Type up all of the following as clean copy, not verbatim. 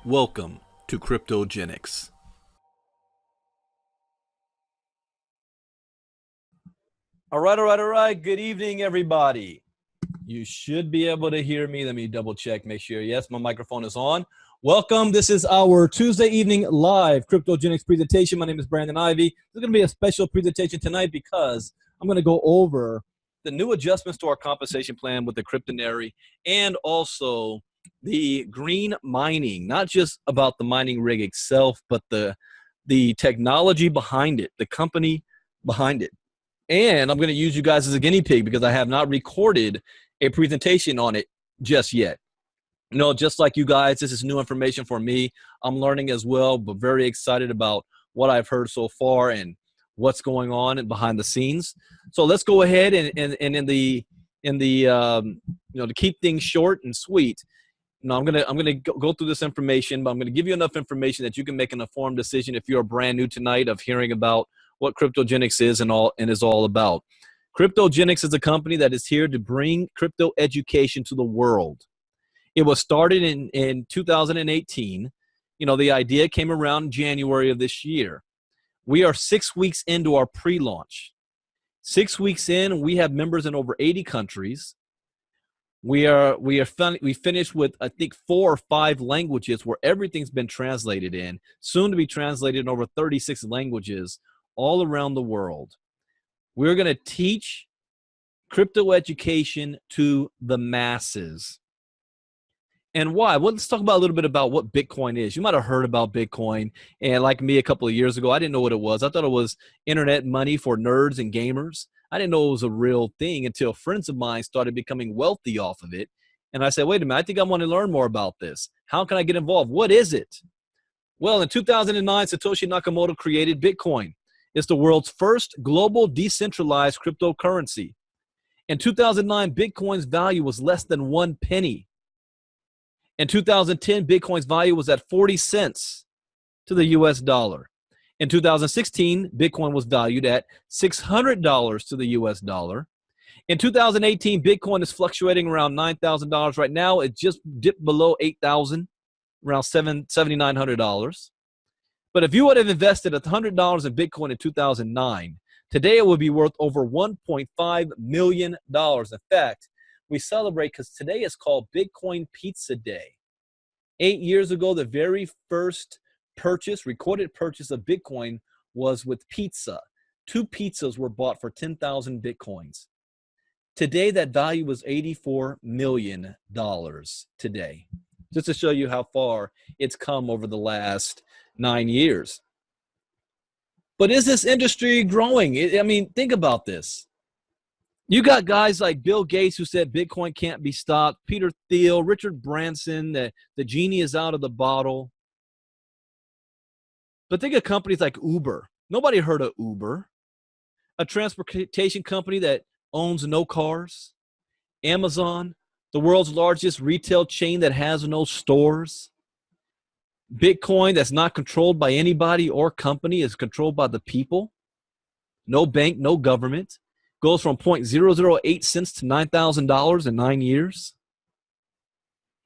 Welcome to KryptoGenex. All right. Good evening, everybody. You should be able to hear me. Let me double check, make sure. Yes, my microphone is on. Welcome. This is our Tuesday evening live KryptoGenex presentation. My name is Brandon Ivey. This is going to be a special presentation tonight because I'm going to go over the new adjustments to our compensation plan with the Cryptonary and also the green mining, not just about the mining rig itself, but the technology behind it, the company behind it. And I'm going to use you guys as a guinea pig because I have not recorded a presentation on it just yet. No, just like you guys, this is new information for me. I'm learning as well, but very excited about what I've heard so far and what's going on behind the scenes. So let's go ahead and to keep things short and sweet. I'm gonna go through this information, but I'm gonna give you enough information that you can make an informed decision if you're brand new tonight of hearing about what KryptoGenex is and is all about. KryptoGenex is a company that is here to bring crypto education to the world. It was started in 2018. The idea came around in January of this year. We are 6 weeks into our pre-launch. 6 weeks in, we have members in over 80 countries. We finished with, I think, 4 or 5 languages where everything's been translated in, soon to be translated in over 36 languages all around the world. We're going to teach crypto education to the masses. And why? Well, let's talk about a little bit about what Bitcoin is. You might have heard about Bitcoin. And like me a couple of years ago, I didn't know what it was. I thought it was internet money for nerds and gamers. I didn't know it was a real thing until friends of mine started becoming wealthy off of it. And I said, wait a minute, I think I want to learn more about this. How can I get involved? What is it? Well, in 2009, Satoshi Nakamoto created Bitcoin. It's the world's first global decentralized cryptocurrency. In 2009, Bitcoin's value was less than 1 penny. In 2010, Bitcoin's value was at 40 cents to the US dollar. In 2016, Bitcoin was valued at $600 to the US dollar. In 2018, Bitcoin is fluctuating around $9,000 right now. It just dipped below $8,000, around $7,900. But if you would have invested $100 in Bitcoin in 2009, today it would be worth over $1.5 million. In fact, we celebrate because today is called Bitcoin Pizza Day. 8 years ago, the very first recorded purchase of Bitcoin was with pizza. 2 pizzas were bought for 10,000 Bitcoins. Today, that value was $84 million today. Just to show you how far it's come over the last 9 years. But is this industry growing? I mean, think about this. You got guys like Bill Gates who said Bitcoin can't be stopped, Peter Thiel, Richard Branson, that the genie is out of the bottle. But think of companies like Uber. Nobody heard of Uber. A transportation company that owns no cars. Amazon, the world's largest retail chain that has no stores. Bitcoin that's not controlled by anybody or company, is controlled by the people. No bank, no government. Goes from 0.008 cents to $9,000 in 9 years.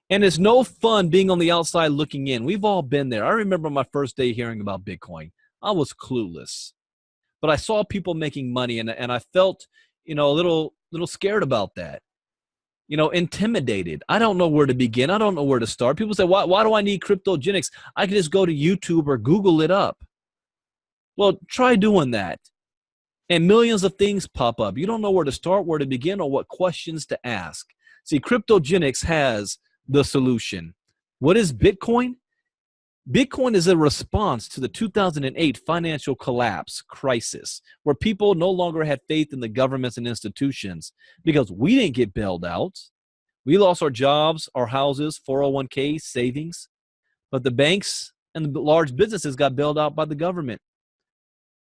And it's no fun being on the outside looking in. We've all been there. I remember my first day hearing about Bitcoin. I was clueless. But I saw people making money, and I felt, a little scared about that. Intimidated. I don't know where to begin. I don't know where to start. People say, why do I need KryptoGenex? I can just go to YouTube or Google it up. Well, try doing that. And millions of things pop up. You don't know where to start, where to begin, or what questions to ask. See, KryptoGenex has the solution. What is Bitcoin? Bitcoin is a response to the 2008 financial collapse crisis, where people no longer had faith in the governments and institutions because we didn't get bailed out. We lost our jobs, our houses, 401k, savings, but the banks and the large businesses got bailed out by the government.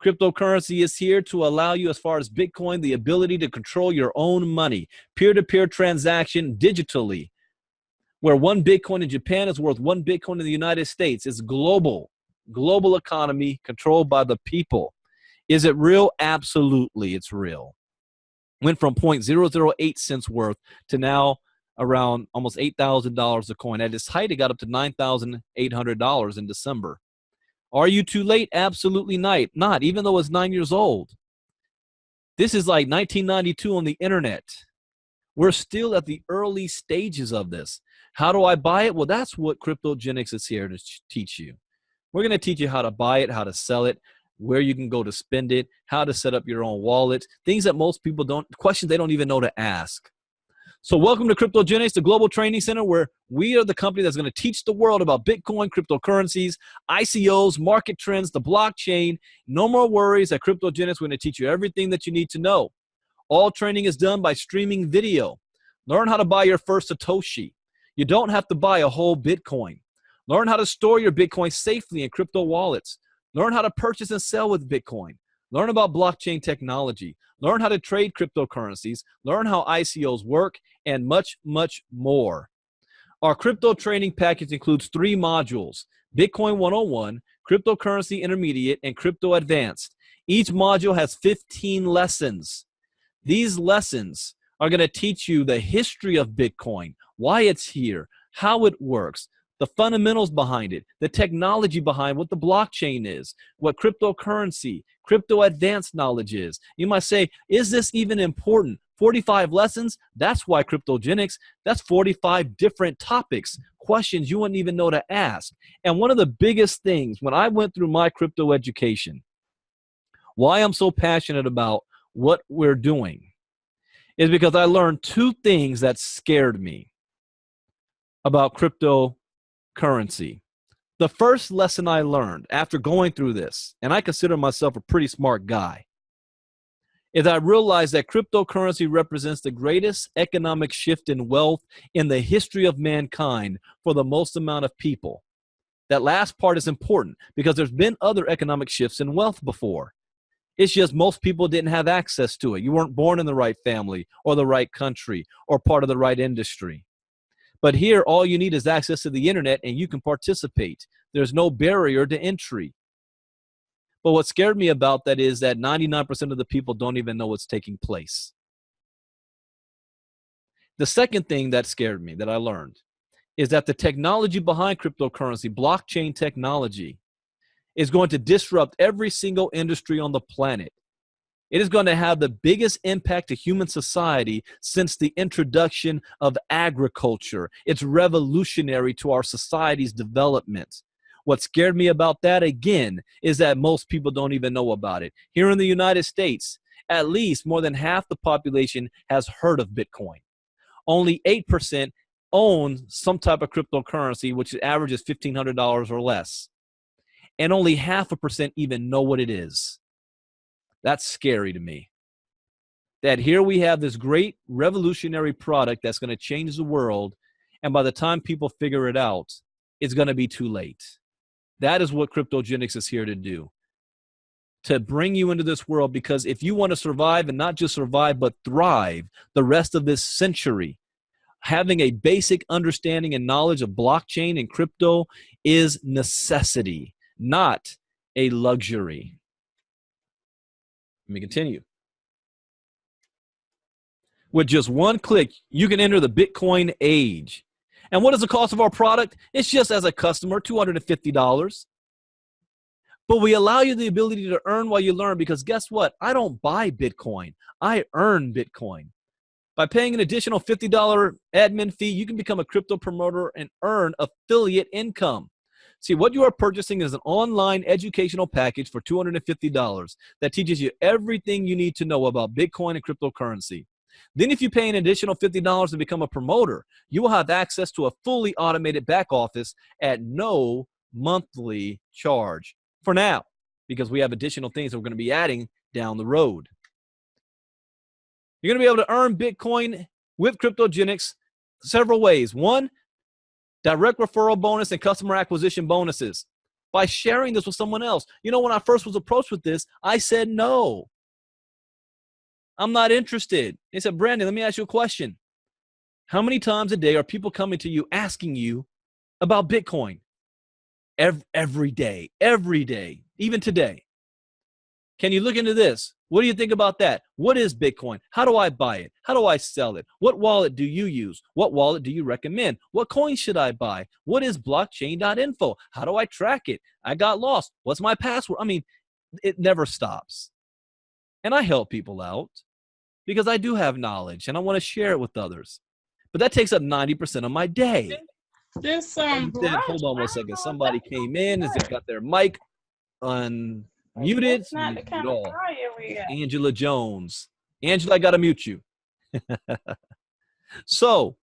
Cryptocurrency is here to allow you, as far as Bitcoin, the ability to control your own money, peer-to-peer transaction digitally, where 1 Bitcoin in Japan is worth 1 Bitcoin in the United States. It's global economy controlled by the people. Is it real? Absolutely, it's real. Went from 0.008 cents worth to now around almost $8,000 a coin. At its height, it got up to $9,800 in December. Are you too late? Absolutely not, even though it's 9 years old. This is like 1992 on the internet. We're still at the early stages of this. How do I buy it? Well, that's what KryptoGenex is here to teach you. We're going to teach you how to buy it, how to sell it, where you can go to spend it, how to set up your own wallet, things that most people don't, questions they don't even know to ask. So welcome to KryptoGenex, the global training center, where we are the company that's going to teach the world about Bitcoin, cryptocurrencies, ICOs, market trends, the blockchain. No more worries. At KryptoGenex, we're going to teach you everything that you need to know. All training is done by streaming video. Learn how to buy your first Satoshi. You don't have to buy a whole Bitcoin. Learn how to store your Bitcoin safely in crypto wallets. Learn how to purchase and sell with Bitcoin. Learn about blockchain technology. Learn how to trade cryptocurrencies. Learn how ICOs work, and much, much more. Our crypto training package includes 3 modules: Bitcoin 101, Cryptocurrency Intermediate, and Crypto Advanced. Each module has 15 lessons. These lessons are going to teach you the history of Bitcoin, why it's here, how it works, the fundamentals behind it, the technology behind what the blockchain is, what cryptocurrency, crypto advanced knowledge is. You might say, is this even important? 45 lessons? That's why KryptoGenex. That's 45 different topics, questions you wouldn't even know to ask. And one of the biggest things when I went through my crypto education, why I'm so passionate about what we're doing, is because I learned 2 things that scared me about cryptocurrency. The first lesson I learned after going through this, and I consider myself a pretty smart guy, is I realized that cryptocurrency represents the greatest economic shift in wealth in the history of mankind for the most amount of people. That last part is important because there's been other economic shifts in wealth before. It's just most people didn't have access to it. You weren't born in the right family or the right country or part of the right industry. But here, all you need is access to the internet and you can participate. There's no barrier to entry. But what scared me about that is that 99% of the people don't even know what's taking place. The second thing that scared me, that I learned, is that the technology behind cryptocurrency, blockchain technology, is going to disrupt every single industry on the planet. It is going to have the biggest impact to human society since the introduction of agriculture. It's revolutionary to our society's development. What scared me about that, again, is that most people don't even know about it. Here in the United States, at least more than half the population has heard of Bitcoin. Only 8% own some type of cryptocurrency, which averages $1,500 or less. And only 0.5% even know what it is. That's scary to me. That here we have this great revolutionary product that's going to change the world, and by the time people figure it out, it's going to be too late. That is what KryptoGenex is here to do. To bring you into this world, because if you want to survive, and not just survive, but thrive the rest of this century, having a basic understanding and knowledge of blockchain and crypto is necessity, not a luxury. Let me continue. With just one click, you can enter the Bitcoin age. And what is the cost of our product? It's just, as a customer, $250. But we allow you the ability to earn while you learn, because guess what? I don't buy Bitcoin. I earn Bitcoin. By paying an additional $50 admin fee, you can become a crypto promoter and earn affiliate income. See, what you are purchasing is an online educational package for $250 that teaches you everything you need to know about Bitcoin and cryptocurrency. Then if you pay an additional $50 to become a promoter, you will have access to a fully automated back office at no monthly charge for now, because we have additional things that we're going to be adding down the road. You're going to be able to earn Bitcoin with KryptoGenex several ways. One, direct referral bonus and customer acquisition bonuses by sharing this with someone else. You know, when I first was approached with this, I said no. I'm not interested. They said, Brandon, let me ask you a question. How many times a day are people coming to you asking you about Bitcoin? Every day, even today. Can you look into this? What do you think about that? What is Bitcoin? How do I buy it? How do I sell it? What wallet do you use? What wallet do you recommend? What coin should I buy? What is blockchain.info? How do I track it? I got lost. What's my password? I mean, it never stops. And I help people out because I do have knowledge and I want to share it with others. But that takes up 90% of my day. Hold on one second. Somebody came in. Has they got their mic unmuted? Angela Jones. Angela, I got to mute you. So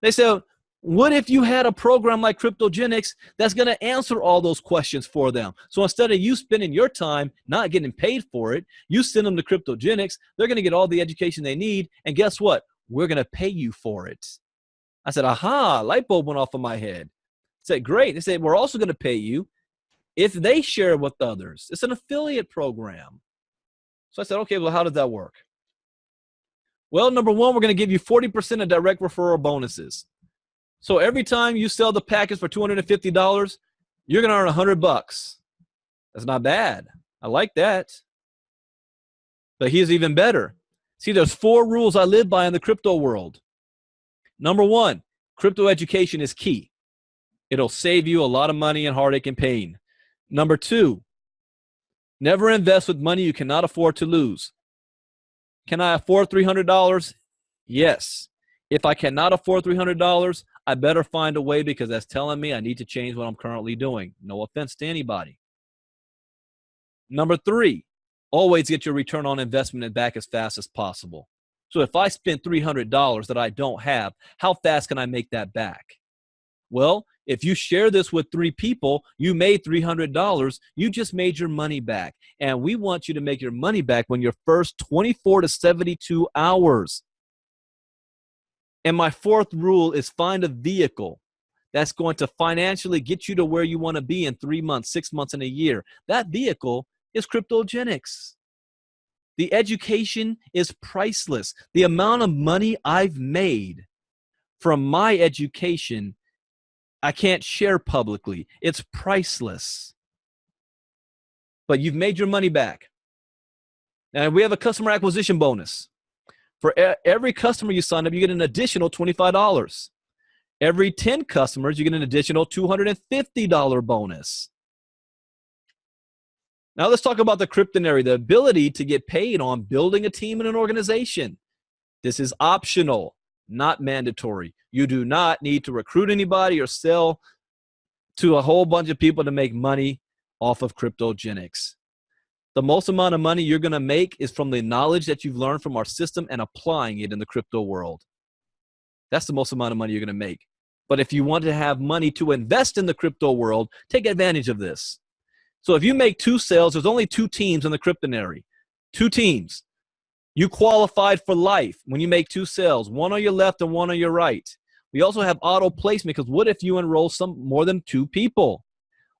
they said, what if you had a program like KryptoGenex that's going to answer all those questions for them? So instead of you spending your time not getting paid for it, you send them to KryptoGenex. They're going to get all the education they need. And guess what? We're going to pay you for it. I said, aha, light bulb went off of my head. I said, great. They said, we're also going to pay you if they share with others. It's an affiliate program. So I said, okay, well, how does that work? Well, number one, we're going to give you 40% of direct referral bonuses. So every time you sell the package for $250, you're going to earn $100. That's not bad. I like that. But here's even better. See, there's 4 rules I live by in the crypto world. Number one, crypto education is key. It'll save you a lot of money and heartache and pain. Number 2, never invest with money you cannot afford to lose. Can I afford $300? Yes. If I cannot afford $300, I better find a way because that's telling me I need to change what I'm currently doing. No offense to anybody. Number 3, always get your return on investment back as fast as possible. So if I spend $300 that I don't have, how fast can I make that back? Well, if you share this with 3 people, you made $300, you just made your money back. And we want you to make your money back when your first 24 to 72 hours. And my 4th rule is find a vehicle that's going to financially get you to where you want to be in 3 months, 6 months, and a year. That vehicle is KryptoGenex. The education is priceless. The amount of money I've made from my education, I can't share publicly. It's priceless. But you've made your money back. And we have a customer acquisition bonus. For every customer you sign up, you get an additional $25. Every 10 customers, you get an additional $250 bonus. Now let's talk about the Kryptonary, the ability to get paid on building a team and an organization. This is optional, not mandatory. You do not need to recruit anybody or sell to a whole bunch of people to make money off of KryptoGenex. The most amount of money you're going to make is from the knowledge that you've learned from our system and applying it in the crypto world. That's the most amount of money you're going to make. But if you want to have money to invest in the crypto world, take advantage of this. So if you make 2 sales, there's only 2 teams in the Kryptonary. 2 teams. You qualified for life when you make 2 sales, one on your left and one on your right. We also have auto placement because what if you enroll more than 2 people?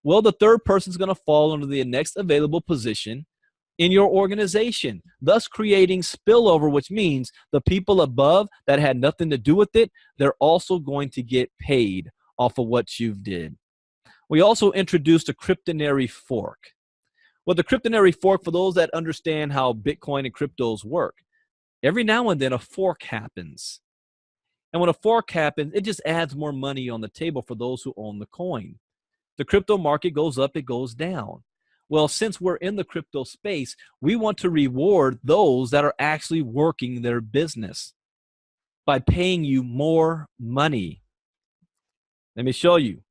Well, the 3rd person is going to fall under the next available position in your organization, thus creating spillover, which means the people above that had nothing to do with it, they're also going to get paid off of what you've did. We also introduced a Kryptonary fork. Well, the Kryptonary fork, for those that understand how Bitcoin and cryptos work, every now and then a fork happens. And when a fork happens, it just adds more money on the table for those who own the coin. The crypto market goes up, it goes down. Well, since we're in the crypto space, we want to reward those that are actually working their business by paying you more money. Let me show you.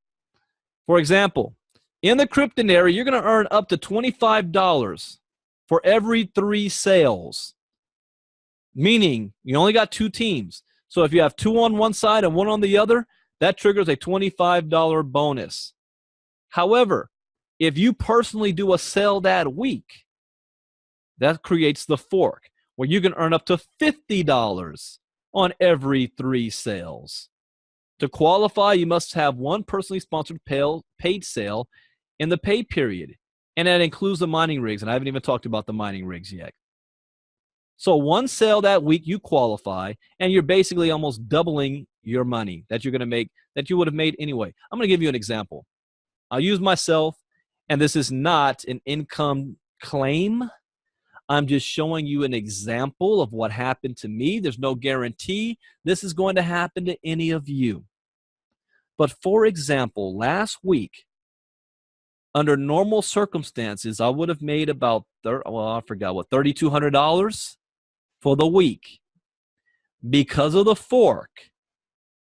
For example, in the Kryptonary, you're going to earn up to $25 for every 3 sales, meaning you only got 2 teams. So if you have 2 on one side and 1 on the other, that triggers a $25 bonus. However, if you personally do a sale that week, that creates the fork where you can earn up to $50 on every 3 sales. To qualify, you must have 1 personally sponsored paid sale in the pay period, and that includes the mining rigs, and I haven't even talked about the mining rigs yet. So 1 sale that week, you qualify, and you're basically almost doubling your money that you're going to make, that you would have made anyway. I'm going to give you an example. I'll use myself, and this is not an income claim. I'm just showing you an example of what happened to me. There's no guarantee this is going to happen to any of you. But for example, last week, under normal circumstances, I would have made about, $3,200 for the week. Because of the fork,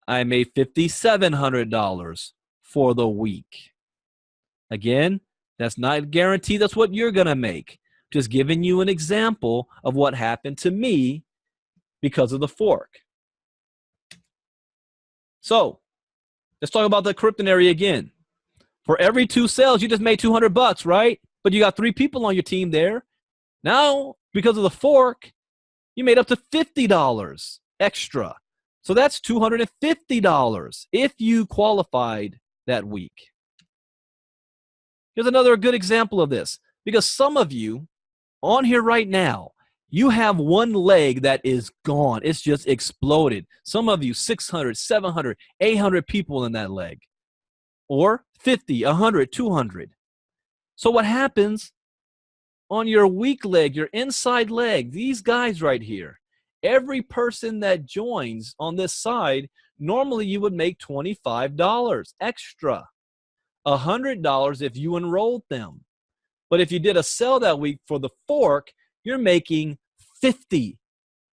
I made $5,700 for the week. Again, that's not guaranteed that's what you're going to make. Just giving you an example of what happened to me because of the fork. So let's talk about the Kryptonary again. For every 2 sales, you just made $200, right? But you got 3 people on your team there. Now, because of the fork, you made up to $50 extra. So that's $250 if you qualified that week. Here's another good example of this. Because some of you on here right now, you have one leg that is gone. It's just exploded. Some of you, 600, 700, 800 people in that leg. Or 50, 100, 200. So what happens on your weak leg, your inside leg, these guys right here, every person that joins on this side, normally you would make $25 extra. $100 if you enrolled them. But if you did a sell that week for the fork, you're making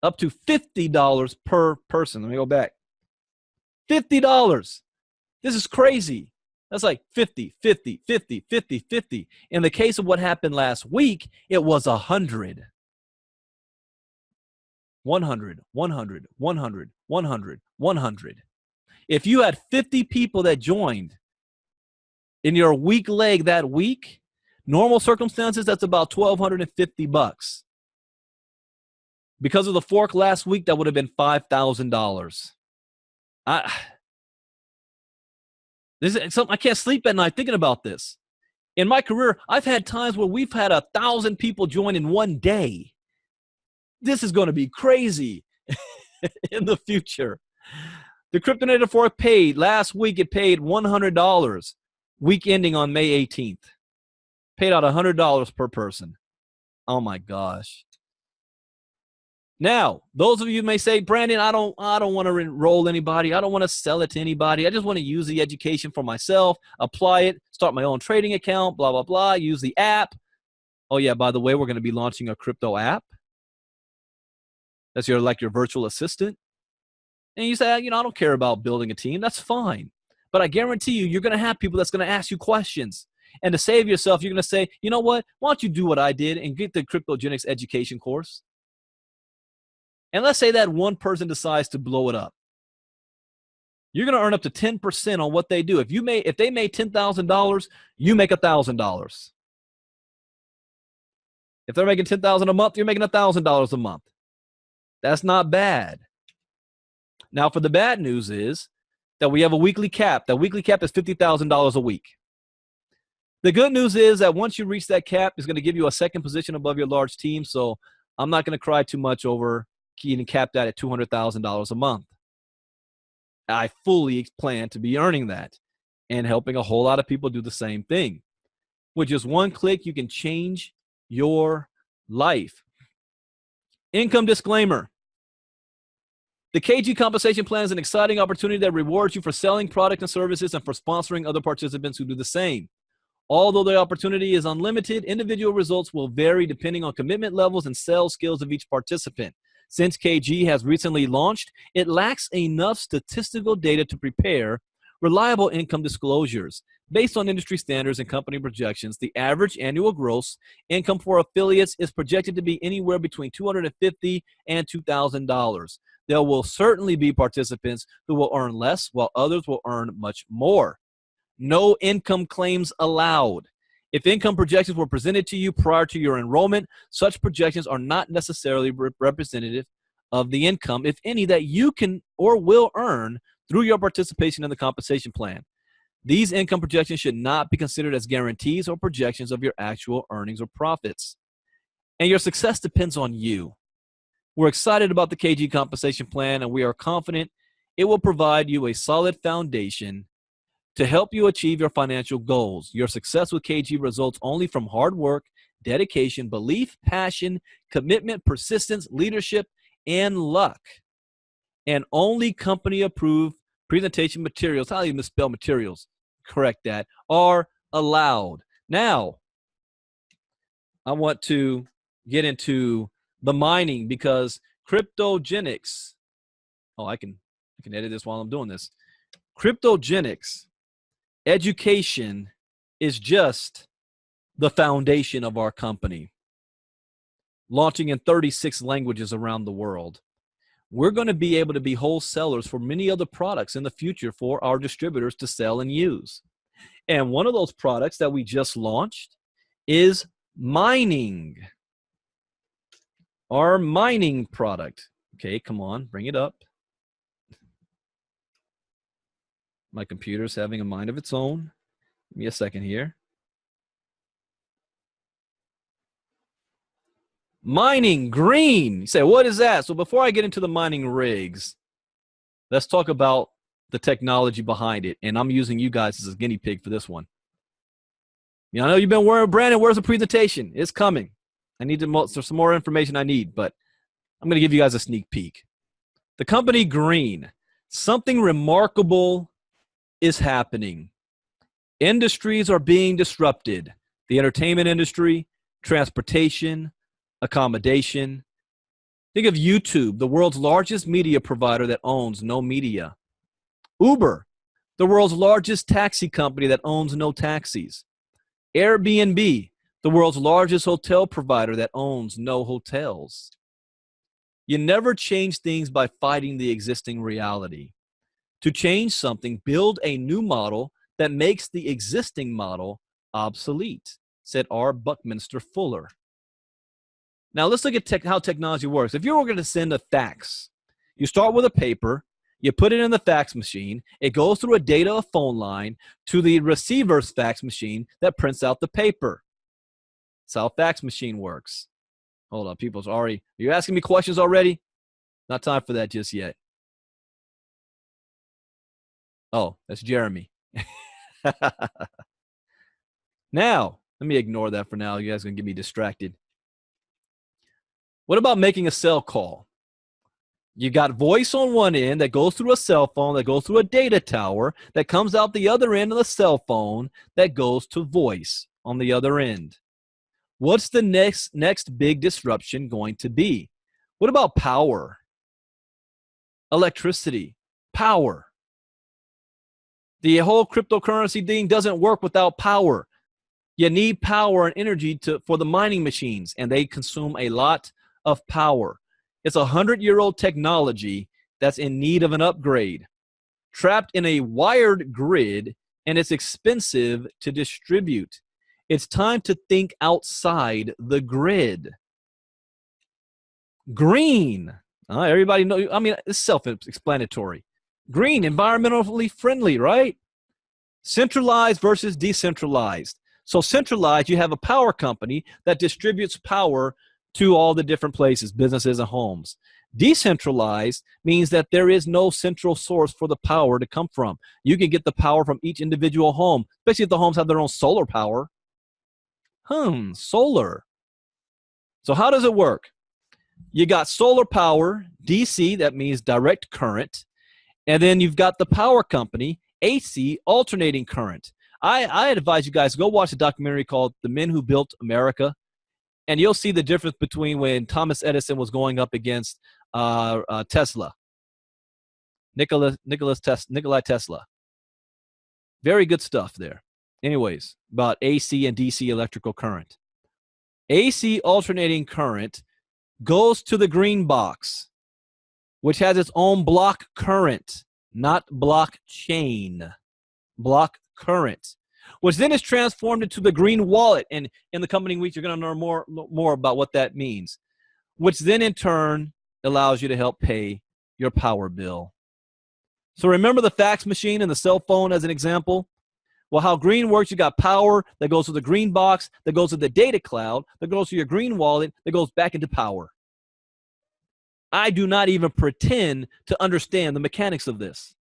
up to $50 per person. Let me go back. $50. This is crazy. That's like 50, 50, 50, 50, 50. In the case of what happened last week, it was 100. 100, 100, 100, 100, 100. If you had 50 people that joined in your weak leg that week, normal circumstances, that's about $1,250. Because of the fork last week, that would have been $5,000. This is something I can't sleep at night thinking about this. In my career, I've had times where we've had 1,000 people join in one day. This is going to be crazy in the future. The Kryptonator fork paid last week. It paid $100. Week ending on May 18th. Paid out $100 per person. Oh my gosh. Now, those of you may say, Brandon, I don't want to enroll anybody. I don't want to sell it to anybody. I just want to use the education for myself, apply it, start my own trading account, blah, blah, blah, use the app. Oh yeah, by the way, we're going to be launching a crypto app. That's your virtual assistant. And you say, I don't care about building a team. That's fine. But I guarantee you're going to have people that's going to ask you questions. And to save yourself, you're going to say, you know what? Why don't you do what I did and get the KryptoGenex education course? And let's say that one person decides to blow it up. You're going to earn up to 10% on what they do. If they made $10,000, you make $1,000. If they're making $10,000 a month, you're making $1,000 a month. That's not bad. Now, for the bad news is that we have a weekly cap. That weekly cap is $50,000 a week. The good news is that once you reach that cap, it's going to give you a second position above your large team. So I'm not going to cry too much over getting capped out at $200,000 a month. I fully plan to be earning that and helping a whole lot of people do the same thing. With just one click, you can change your life. Income disclaimer. The KG compensation plan is an exciting opportunity that rewards you for selling product and services and for sponsoring other participants who do the same. Although the opportunity is unlimited, individual results will vary depending on commitment levels and sales skills of each participant. Since KG has recently launched, it lacks enough statistical data to prepare reliable income disclosures. Based on industry standards and company projections, the average annual gross income for affiliates is projected to be anywhere between $250 and $2,000. There will certainly be participants who will earn less, while others will earn much more. No income claims allowed. If income projections were presented to you prior to your enrollment, such projections are not necessarily representative of the income, if any, that you can or will earn through your participation in the compensation plan. These income projections should not be considered as guarantees or projections of your actual earnings or profits. And your success depends on you. We're excited about the KG compensation plan, and we are confident it will provide you a solid foundation to help you achieve your financial goals. Your success with KG results only from hard work, dedication, belief, passion, commitment, persistence, leadership, and luck. And only company-approved presentation materials, how do you misspell materials? Correct that, are allowed. Now, I want to get into the mining because CryptoGenex, I can edit this while I'm doing this. CryptoGenex education is just the foundation of our company. Launching in 36 languages around the world. We're going to be able to be wholesalers for many other products in the future for our distributors to sell and use. And one of those products that we just launched is mining. Our mining product. Okay, come on, bring it up. My computer's having a mind of its own. Give me a second here. Mining green. You say, what is that? So before I get into the mining rigs, let's talk about the technology behind it. And I'm using you guys as a guinea pig for this one. I know you've been worried, Brandon, where's the presentation? It's coming. I need there's some more information I need, but I'm going to give you guys a sneak peek. The company Green, something remarkable is happening. Industries are being disrupted. The entertainment industry, transportation, accommodation. Think of YouTube, the world's largest media provider that owns no media. Uber, the world's largest taxi company that owns no taxis. Airbnb, the world's largest hotel provider that owns no hotels. You never change things by fighting the existing reality. To change something, build a new model that makes the existing model obsolete, said R. Buckminster Fuller. Now let's look at how technology works. If you were going to send a fax, you start with a paper, you put it in the fax machine, it goes through a data phone line to the receiver's fax machine that prints out the paper. That's how a fax machine works. Hold on, people's already, are you asking me questions already? Not time for that just yet. Oh, that's Jeremy. Now, let me ignore that for now. You guys are going to get me distracted. What about making a cell call? You got voice on one end that goes through a cell phone, that goes through a data tower, that comes out the other end of the cell phone, that goes to voice on the other end. What's the next big disruption going to be? What about power? Electricity, power. The whole cryptocurrency thing doesn't work without power. You need power and energy for the mining machines, and they consume a lot of power. It's a 100-year-old technology that's in need of an upgrade. Trapped in a wired grid, and it's expensive to distribute. It's time to think outside the grid. Green. Everybody know, I mean, it's self-explanatory. Green, environmentally friendly, right? Centralized versus decentralized. So centralized, you have a power company that distributes power to all the different places, businesses and homes. Decentralized means that there is no central source for the power to come from. You can get the power from each individual home, especially if the homes have their own solar power. Solar. So how does it work? You got solar power, DC, that means direct current, and then you've got the power company, AC, alternating current. I advise you guys, go watch a documentary called The Men Who Built America, and you'll see the difference between when Thomas Edison was going up against Tesla, Nikola Tesla. Very good stuff there. Anyways, about AC and DC electrical current. AC alternating current goes to the green box, which has its own block current, not blockchain, block current, which then is transformed into the green wallet. And in the coming weeks, you're going to learn more about what that means, which then in turn allows you to help pay your power bill. So remember the fax machine and the cell phone as an example? Well, how green works, you got power that goes to the green box, that goes to the data cloud, that goes to your green wallet, that goes back into power. I do not even pretend to understand the mechanics of this.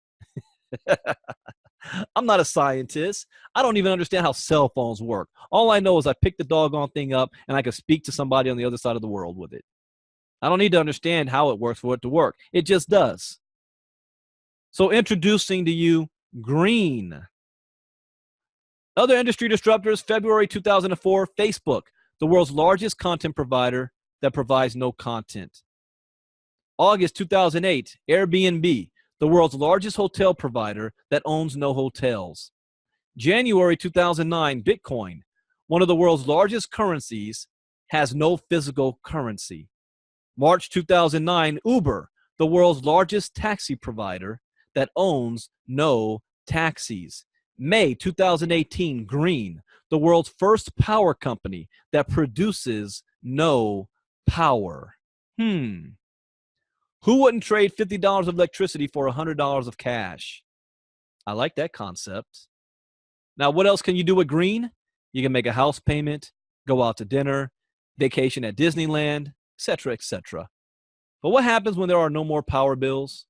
I'm not a scientist. I don't even understand how cell phones work. All I know is I pick the doggone thing up and I can speak to somebody on the other side of the world with it. I don't need to understand how it works for it to work. It just does. So introducing to you green. Other industry disruptors, February 2004, Facebook, the world's largest content provider that provides no content. August 2008, Airbnb, the world's largest hotel provider that owns no hotels. January 2009, Bitcoin, one of the world's largest currencies, has no physical currency. March 2009, Uber, the world's largest taxi provider that owns no taxis. May 2018, Green, the world's first power company that produces no power. Who wouldn't trade $50 of electricity for $100 of cash? I like that concept. Now, what else can you do with green? You can make a house payment, go out to dinner, vacation at Disneyland, etc., etc. But what happens when there are no more power bills?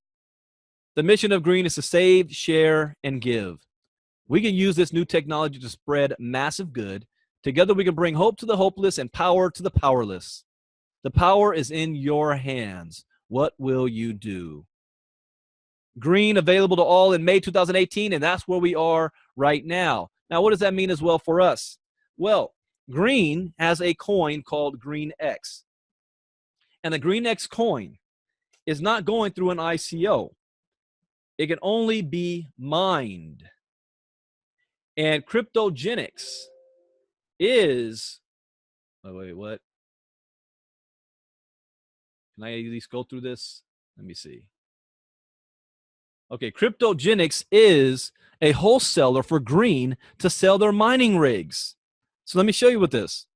The mission of green is to save, share, and give. We can use this new technology to spread massive good. Together, we can bring hope to the hopeless and power to the powerless. The power is in your hands. What will you do? Green available to all in May 2018, and that's where we are right now. Now, what does that mean as well for us? Well, Green has a coin called Green X. And the Green X coin is not going through an ICO. It can only be mined. And KryptoGenex is, what? Can I at least go through this? Let me see. Okay, KryptoGenex is a wholesaler for green to sell their mining rigs. So let me show you what this.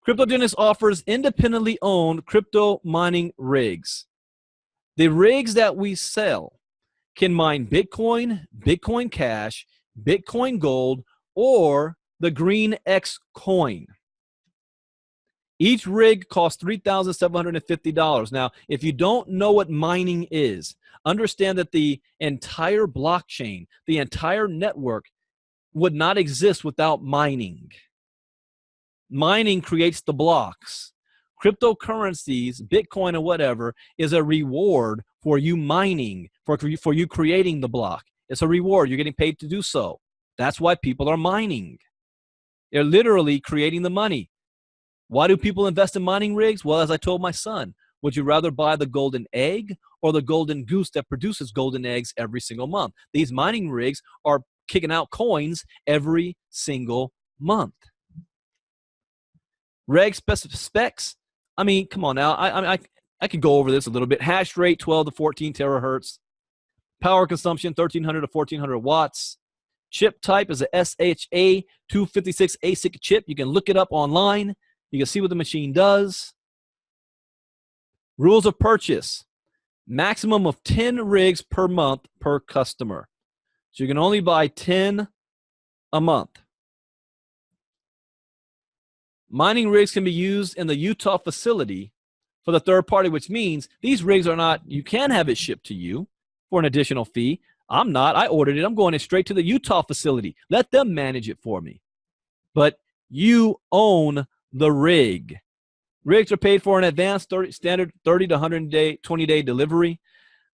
KryptoGenex offers independently owned crypto mining rigs. The rigs that we sell can mine Bitcoin, Bitcoin Cash, Bitcoin Gold, or the Green X coin. Each rig costs $3,750. Now, if you don't know what mining is, understand that the entire blockchain, the entire network would not exist without mining. Mining creates the blocks. Cryptocurrencies, Bitcoin or whatever, is a reward for you mining, for you creating the block. It's a reward. You're getting paid to do so. That's why people are mining. They're literally creating the money. Why do people invest in mining rigs? Well, as I told my son, would you rather buy the golden egg or the golden goose that produces golden eggs every single month? These mining rigs are kicking out coins every single month. Reg specs, I mean, come on now. I could go over this a little bit. Hash rate, 12 to 14 terahertz. Power consumption, 1,300 to 1,400 watts. Chip type is a SHA 256 ASIC chip. You can look it up online. You can see what the machine does. Rules of purchase. Maximum of 10 rigs per month per customer. So you can only buy 10 a month. Mining rigs can be used in the Utah facility for the third party, which means these rigs are not, you can have it shipped to you for an additional fee. I'm not. I ordered it. I'm going straight to the Utah facility. Let them manage it for me. But you own the rig. Rigs are paid for in advance, standard 30 to 120-day delivery.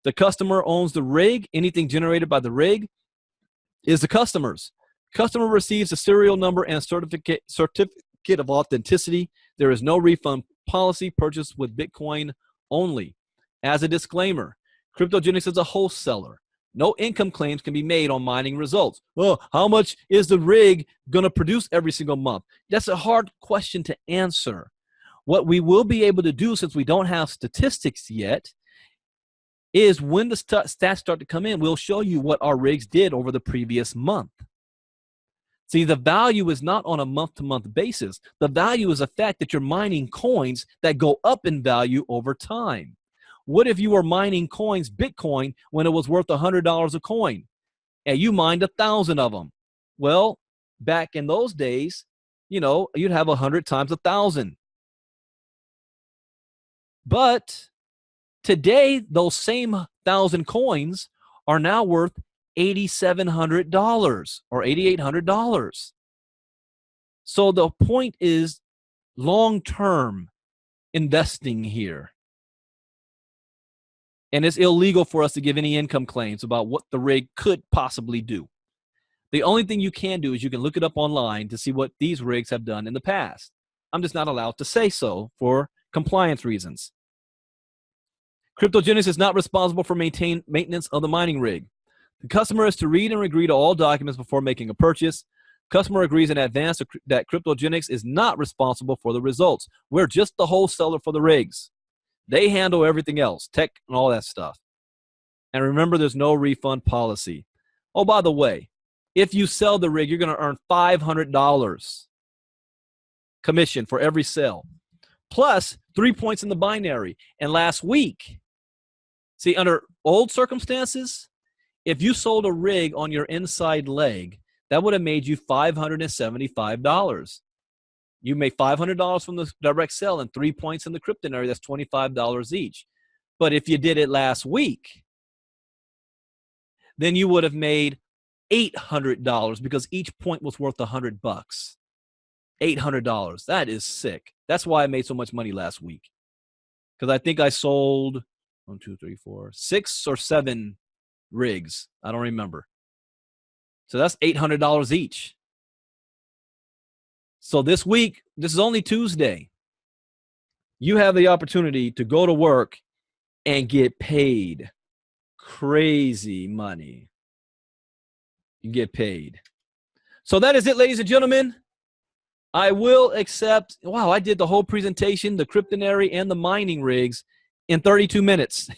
The customer owns the rig. Anything generated by the rig is the customer's. Customer receives a serial number and a certificate of authenticity. There is no refund policy. Purchased with Bitcoin only. As a disclaimer, KryptoGenex is a wholesaler. No income claims can be made on mining results. Well, how much is the rig going to produce every single month? That's a hard question to answer. What we will be able to do, since we don't have statistics yet, is when the stats start to come in, we'll show you what our rigs did over the previous month. See, the value is not on a month-to-month basis. The value is the fact that you're mining coins that go up in value over time. What if you were mining coins, Bitcoin, when it was worth $100 a coin, and you mined 1,000 of them? Well, back in those days, you know, you'd have 100 times 1,000. But today, those same 1,000 coins are now worth $8,700 or $8,800. So the point is long-term investing here. And it's illegal for us to give any income claims about what the rig could possibly do. The only thing you can do is you can look it up online to see what these rigs have done in the past. I'm just not allowed to say so for compliance reasons. KryptoGenex is not responsible for maintenance of the mining rig. The customer is to read and agree to all documents before making a purchase. Customer agrees in advance that KryptoGenex is not responsible for the results. We're just the wholesaler for the rigs. They handle everything else, tech and all that stuff. And remember, there's no refund policy. Oh, by the way, if you sell the rig, you're going to earn $500 commission for every sale, plus 3 points in the binary. And last week, see, under old circumstances, if you sold a rig on your inside leg, that would have made you $575. You made $500 from the direct sale and 3 points in the cryptonary. That's $25 each. But if you did it last week, then you would have made $800 because each point was worth $100. $800. That is sick. That's why I made so much money last week. Because I think I sold 6 or 7 rigs. I don't remember. So that's $800 each. So this week, this is only Tuesday. You have the opportunity to go to work and get paid crazy money. You get paid. So that is it, ladies and gentlemen. I will accept. Wow, I did the whole presentation, the cryptonary and the mining rigs in 32 minutes.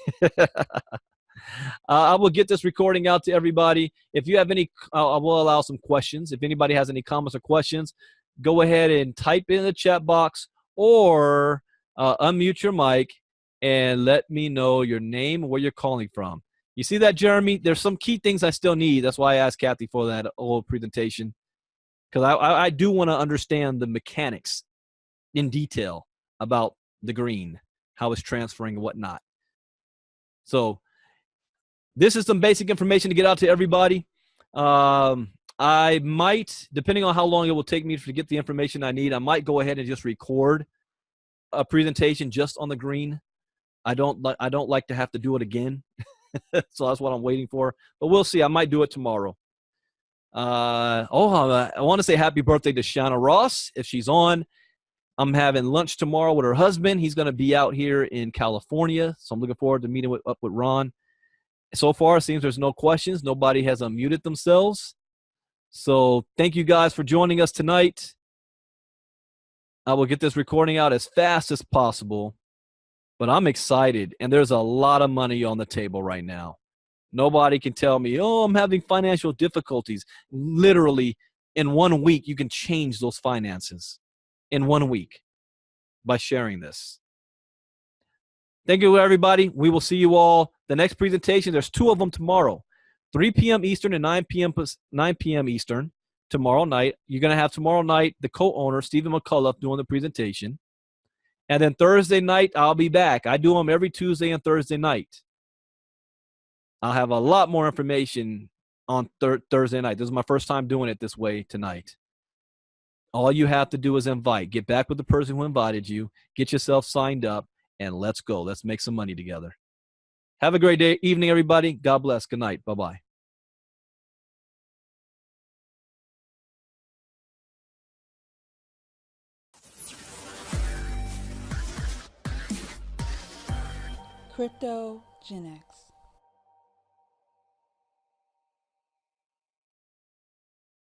I will get this recording out to everybody. If you have any, I will allow some questions. If anybody has any comments or questions, go ahead and type in the chat box or unmute your mic and let me know your name and where you're calling from. You see that, Jeremy? There's some key things I still need. That's why I asked Kathy for that old presentation, because I do want to understand the mechanics in detail about the green, how it's transferring and whatnot. So this is some basic information to get out to everybody. I might, depending on how long it will take me to get the information I need, I might go ahead and just record a presentation just on the green. I don't like to have to do it again. So that's what I'm waiting for. But we'll see. I might do it tomorrow. I want to say happy birthday to Shauna Ross if she's on. I'm having lunch tomorrow with her husband. He's going to be out here in California. So I'm looking forward to meeting up with Ron. So far, it seems there's no questions. Nobody has unmuted themselves. So thank you guys for joining us tonight. I will get this recording out as fast as possible. But I'm excited, and there's a lot of money on the table right now. Nobody can tell me, oh, I'm having financial difficulties. Literally, in 1 week, you can change those finances in 1 week by sharing this. Thank you, everybody. We will see you all. The next presentation, there's 2 of them tomorrow, 3 p.m. Eastern and 9 p.m. Eastern tomorrow night. You're going to have tomorrow night the co-owner, Stephen McCullough, doing the presentation. And then Thursday night, I'll be back. I do them every Tuesday and Thursday night. I'll have a lot more information on Thursday night. This is my first time doing it this way tonight. All you have to do is invite. Get back with the person who invited you. Get yourself signed up, and let's go. Let's make some money together. Have a great day, evening, everybody. God bless. Good night. Bye-bye. KryptoGenex.